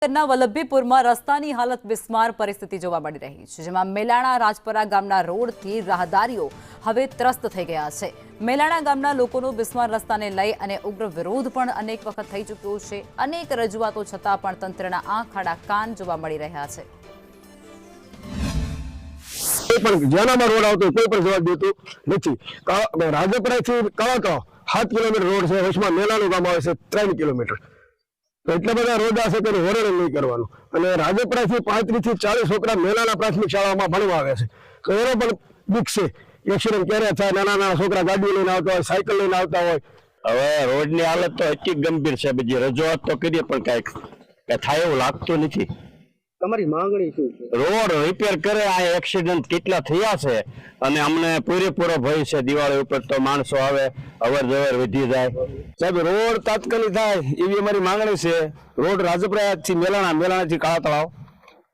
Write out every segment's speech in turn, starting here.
ના વલ્લભીપુરમાં રસ્તાની હાલત બિસ્માર પરિસ્થિતિ જોવા મળી રહી છે, જેમાં મેલાણા રાજપરા ગામના રોડથી રાહદારીઓ હવે ત્રસ્ત થઈ ગયા છે। મેલાણા ગામના લોકોનો બિસ્માર રસ્તાને લઈ અને ઉગ્ર વિરોધ પણ અનેક વખત થઈ ચૂક્યો છે। અનેક રજૂઆતો છતાં પણ તંત્રના આંખ આડા કાન જોવા મળી રહ્યા છે। જેનામાં રોડ આવતો કોઈ પણ જવાબ દેતું નથી। રાજપરાથી કળાકળા 7 કિલોમીટર રોડ છે, વચમાં મેલાણું ગામ આવે છે 3 કિલોમીટર। તો એટલા બધા રોડ છે કે વર્ણન નહીં કરવાનું। અને રાજપરાથી 35 થી 40 છોકરા મેલાણા પ્રાથમિક શાળામાં ભણવા આવે છે, તો એનો પણ દુઃખ છે। એક્સિડન્ટ ક્યારે થાય, નાના છોકરા ગાડી લઈને આવતા હોય, સાયકલ લઈને આવતા હોય। હવે રોડની હાલત તો એટલી ગંભીર છે, બધી રજૂઆત તો કરીએ પણ કાંઈ થાય એવું લાગતું નથી। તમારી માંગણી શું છે? રોડ રિપેર કરે। આ એક્સિડન્ટ કેટલા થયા છે અને અમને પૂરેપૂરો ભય છે દિવાળી ઉપર તો માણસો આવે, અવર જવર વધી જાય। સાહેબ, રોડ તાત્કાલિક થાય એવી અમારી માંગણી છે। રોડ રાજપરાથી મેલાણાથી કાળા તળાવ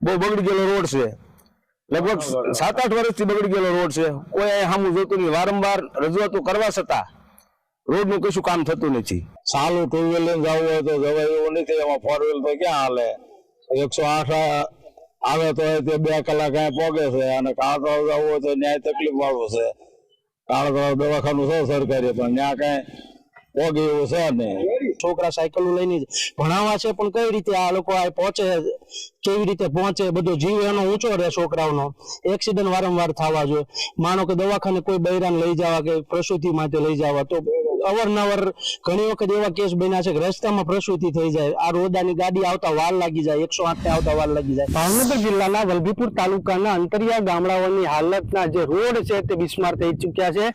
બહુ બગડી ગયેલો રોડ છે, લગભગ 7-8 વર્ષથી બગડી ગયેલો રોડ છે। કોઈ અહીં સામું જોતું નહીં, વારંવાર રજૂઆતો કરવા છતાં રોડનું કશું કામ થતું નથી। સાલું 2 વ્હીલ લઈને જવું હોય તો જવાય એવું નથી, એમાં 4 વ્હીલ તો ક્યાં હાલે। 108 આવે તો 2 કલાક અહીં પોગે છે, અને કાળા તળાવ જવું હોય તો ન્યાય તકલીફ વાળું છે। કાળા તળાવ દવાખાનું છે સરકારી, પણ ત્યાં કઈ પોગે એવું છે નહીં। છોકરા સાયકલ લઈને ભણાવવા છે, પણ કઈ રીતે આ લોકો પહોંચે, કેવી રીતે પહોંચે, બધો જીવ એનો ઊંચો રહે। છોકરાઓનો એક્સિડન્ટ વારંવાર થવા જોઈએ। માનો કે દવાખાને કોઈ બૈરાને લઈ જવા કે પ્રસૂતિ માટે લઈ જવા, તો અવારનવાર ઘણી વખત એવા કેસ બન્યા છે કે રસ્તામાં પ્રસૂતિ થઈ જાય, આ રોદાની ગાડી આવતા વાર લાગી જાય, 108 આવતા વાર લાગી જાય। ભાવનગર જિલ્લાના વલ્લભીપુર તાલુકાના અંતરિયાળ ગામડાઓની હાલતના જે રોડ છે તે બિસ્માર થઈ ચૂક્યા છે,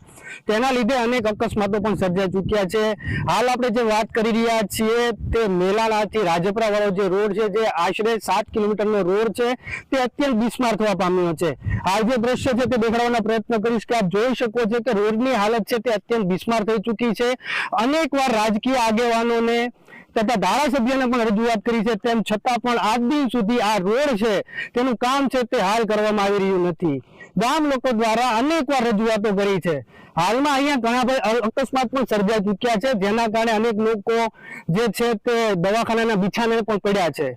તેના લીધે અનેક અકસ્માતો પણ સર્જાઈ ચૂક્યા છે। હાલ આપણે જે વાત કરી રહ્યા છીએ તે મેલાણાથી રાજપરા વાળો જે રોડ છે, જે આશરે 7 કિલોમીટરનો રોડ છે, તે અત્યંત બિસ્માર થવા પામ્યો છે। આ જે દ્રશ્ય છે તે દેખાડવાના પ્રયત્ન કરીશ કે આપ જોઈ શકો છો કે રોડની હાલત છે તે અત્યંત બિસ્માર થઈ ચૂકી છે। અનેક વાર રાજકીય આગેવાનોને તથા ધારાસભ્યોને પણ રજૂઆત કરી છે, તેમ છતાં પણ આજ દિન સુધી આ રોડ છે તેનું કામ છે તે હાલ કરવામાં આવી રહ્યું નથી। ગામ લોકો દ્વારા અનેક વાર રજૂઆતો કરી છે। હાલમાં અહીંયા ઘણા બધા અકસ્માત પણ સર્જાઈ ચૂક્યા છે, જેના કારણે અનેક લોકો જે છે તે દવાખાનાના બિછાને પણ પડ્યા છે।